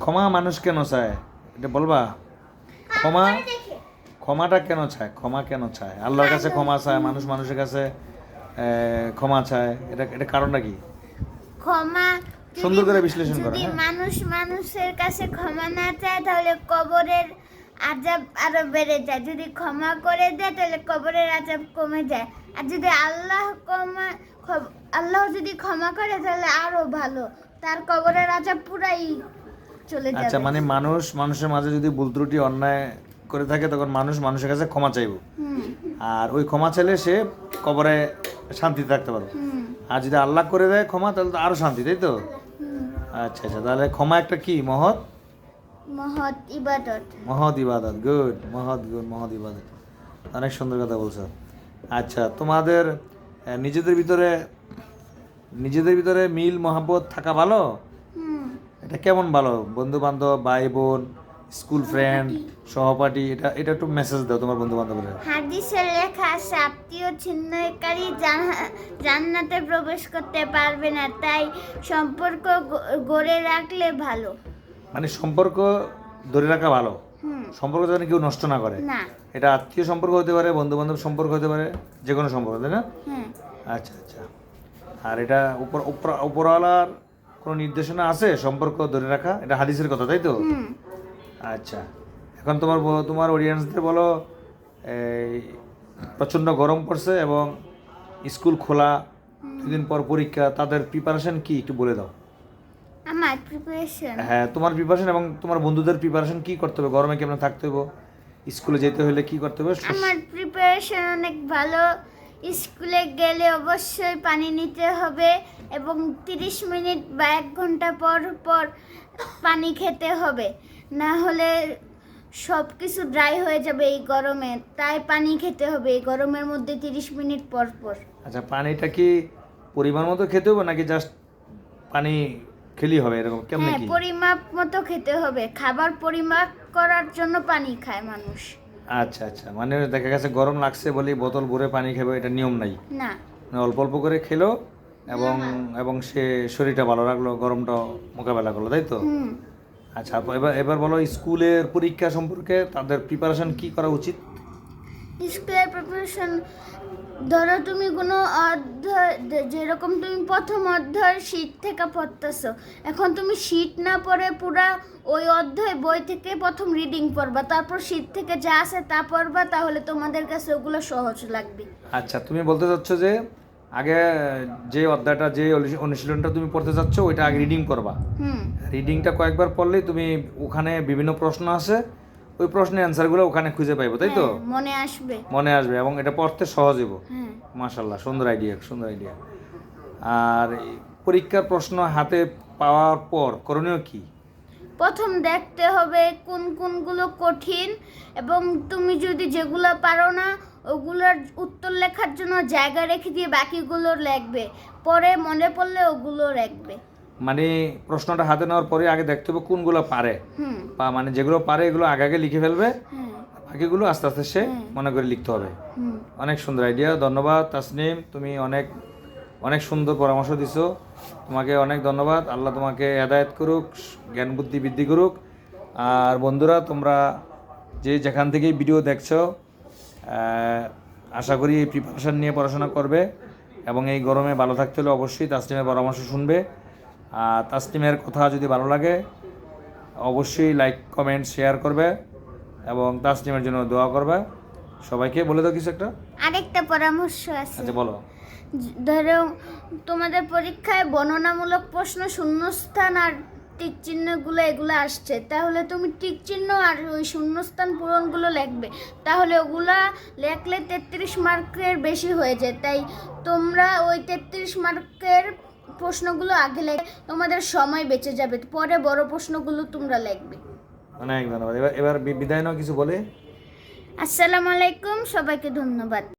ক্ষমা মানুষ কেন চায় এটা বলবা? ক্ষমা ক্ষমাটা কেন চায়? ক্ষমা কেন চায়? আল্লাহর কাছে ক্ষমা চায়, মানুষ মানুষের কাছে ক্ষমা চায়, এটা এটা কারণটা কি? ক্ষমা সুন্দর করে বিশ্লেষণ করো। যদি হ্যাঁ, মানুষ মানুষের কাছে ক্ষমা না চায় তাহলে কবরের আযাব আরো বেড়ে যায়, যদি ক্ষমা করে দেয় তাহলে কবরের আযাব কমে যায়, আর যদি আল্লাহ যদি ক্ষমা করে তাহলে আরো ভালো, তার কবরের আযাব পুরাই চলে আচ্ছা, যাবে। মানে মানুষ মানুষের মাঝে যদি ভুল ত্রুটি অন্যায় করে থাকে তখন মানুষ মানুষের কাছে ক্ষমা চাইব, হুম আর ওই ক্ষমা চাইলে সে কবরে শান্তিতে থাকতে পারবে। হুম আর যদি আল্লাহ করে দেয় ক্ষমা তাহলে তো আরো শান্তি, তাই তো? হুম। আচ্ছা আচ্ছা, তাহলে ক্ষমা একটা কি মহৎ মহৎ ইবাদত। মহৎ ইবাদত। গুড, মহৎ ইবাদত। অনেক সুন্দর কথা বলছো। আচ্ছা, তোমাদের নিজেদের ভিতরে মিল মহাব্বত থাকা ভালো? হুম। এটা কেমন ভালো? বন্ধু বান্ধব, ভাই বোন, স্কুল ফ্রেন্ড, সহপাঠী, এটা এটা একটু মেসেজ দাও তোমার বন্ধু বান্ধবের। হাদিসে লেখা আছে আত্মীয় ছিনতাইকারী জান্নাতে প্রবেশ করতে পারবে না, তাই সম্পর্ক গড়ে রাখলে ভালো। মানে সম্পর্ক ধরে রাখা ভালো, হুম। সম্পর্ক যেন কেউ নষ্ট না করে। না। এটা আত্মীয় সম্পর্ক হতে পারে, বন্ধু বান্ধব সম্পর্ক হতে পারে, যে কোনো সম্পর্ক, তাই না? হ্যাঁ। আচ্ছা আচ্ছা। আর এটা উপরওয়ালার কোনো নির্দেশনা আছে সম্পর্ক ধরে রাখা? এটা হাদিসের কথা, তাই তো? হুম। আচ্ছা, এখন তোমার অডিয়েন্সদের বলো, এই প্রচণ্ড গরম পড়ছে এবং স্কুল খোলা, 2 দিন পর পরীক্ষা, তাদের প্রিপারেশন কি একটু বলে দাও। আমার প্রিপারেশন, হ্যাঁ, তোমার প্রিপারেশন এবং তোমার বন্ধুদের প্রিপারেশন কি করতে হবে? গরমে কেমন থাকতে হবে? স্কুলে যেতে হলে কি করতে হবে? আমার প্রিপারেশন অনেক ভালো। স্কুলে গেলে অবশ্যই পানি নিতে হবে এবং 30 মিনিট বা 1 ঘন্টা পর পর পানি খেতে হবে, না হলে সব কিছু ড্রাই হয়ে যাবে এই গরমে, তাই পানি খেতে হবে এই গরমের মধ্যে 30 মিনিট পর পর। আচ্ছা, পানিটা কি পরিমাণ মতো খেতে হবে নাকি জাস্ট পানি খেলেই হবে, এরকম কেমন হ্যাঁ, কি? পরিমাপ মতো খেতে হবে, খাবার পরিমাপ করার জন্য পানি খায় মানুষ। আচ্ছা আচ্ছা, মানে দেখা গেছে গরম লাগছে বলেই বোতল ভরে পানি খাবে, এটা নিয়ম নাই। না। মানে অল্প অল্প করে খেলো এবং এবং সে শরীরটা ভালো রাখলো, গরমটা মোকাবেলা করলো, তাই তো? হুম। আচ্ছা, এবার এবার বলো স্কুলের পরীক্ষা সম্পর্কে তাদের প্রিপারেশন কি করা উচিত? স্কুলের প্রিপারেশন, ধরো তুমি কোনো অধ্যায়, যেরকম তুমি প্রথম অধ্যায় শীট থেকে পড়তেছো, এখন তুমি শীট না পড়ে পুরা ওই অধ্যায় বই থেকে প্রথম রিডিং পড়বা, তারপর শীট থেকে যা আছে তা পড়বা, তাহলে তোমাদের কাছে ওগুলো সহজ লাগবে। আচ্ছা, তুমি বলতে চাচ্ছ যে আগে যে অধ্যায়টা, যে অনুশীলনটা তুমি পড়তে চাচ্ছ ওইটা আগে রিডিং করবা। হুম। রিডিংটা কয়েকবার পড়লেই তুমি ওখানে বিভিন্ন প্রশ্ন আছে, ওই প্রশ্নের অ্যান্সারগুলো ওখানে খুঁজে পাইবো, তাই তো? হ্যাঁ, মনে আসবে। মনে আসবে এবং এটা পড়তে সহজ হইব। হ্যাঁ। মাশাল্লাহ, সুন্দর আইডিয়া, সুন্দর আইডিয়া। আর এই পরীক্ষার প্রশ্ন হাতে পাওয়ার পর করণীয় কি? প্রথম দেখতে হবে কোন কোনগুলো কঠিন, এবং তুমি যদি যেগুলো পারো না ওগুলোর উত্তর লেখার জন্য জায়গা রেখে দিয়ে বাকিগুলো লিখবে, পরে মনে পড়লে ওগুলো লিখবে। মানে প্রশ্নটা হাতে নেওয়ার পরে আগে দেখতে হবে কোনগুলো পারে, হুম। বা মানে যেগুলো পারে এগুলো আগে আগে লিখে ফেলবে, হ্যাঁ। বাকিগুলো আস্তে আস্তে সে মনে করে লিখতে হবে। হুম। অনেক সুন্দর আইডিয়া, ধন্যবাদ তাসনিম, তুমি অনেক অনেক সুন্দর পরামর্শ দিছো, তোমাকে অনেক ধন্যবাদ। আল্লাহ তোমাকে হেদায়েত করুক, জ্ঞান বুদ্ধি বৃদ্ধি করুক। আর বন্ধুরা, তোমরা যে যেখান থেকেই ভিডিও দেখছো, আশা করি এই প্রিপারেশান নিয়ে পড়াশোনা করবে এবং এই গরমে ভালো থাকতে হলে অবশ্যই তাসনিমের পরামর্শ শুনবে। আর তাসনিমের কথা যদি ভালো লাগে অবশ্যই লাইক কমেন্ট শেয়ার করবে এবং তাসনিমের জন্য দোয়া করবে। সবাইকে বলে দাও কিছু একটা। আরেকটা পরামর্শ আছে, আচ্ছা, বলো। ধরো তোমাদের পরীক্ষায় বর্ণনামূলক প্রশ্ন, শূন্যস্থান আর টিক চিহ্নগুলো এগুলো আসছে, তাহলে তুমি টিক চিহ্ন আর ওই শূন্যস্থান পূরণগুলো লিখবে, তাহলে ওগুলা লেখলে 33 মার্কের বেশি হয়ে যায়, তাই তোমরা ওই 33 মার্কের প্রশ্নগুলো আগে লেখে তোমাদের সময় বেঁচে যাবে, পরে বড় প্রশ্নগুলো তোমরা লিখবে। অনেক ধন্যবাদ। এবার এবার বিদায় নাও, কিছু বলে। আসসালামু আলাইকুম, সবাইকে ধন্যবাদ।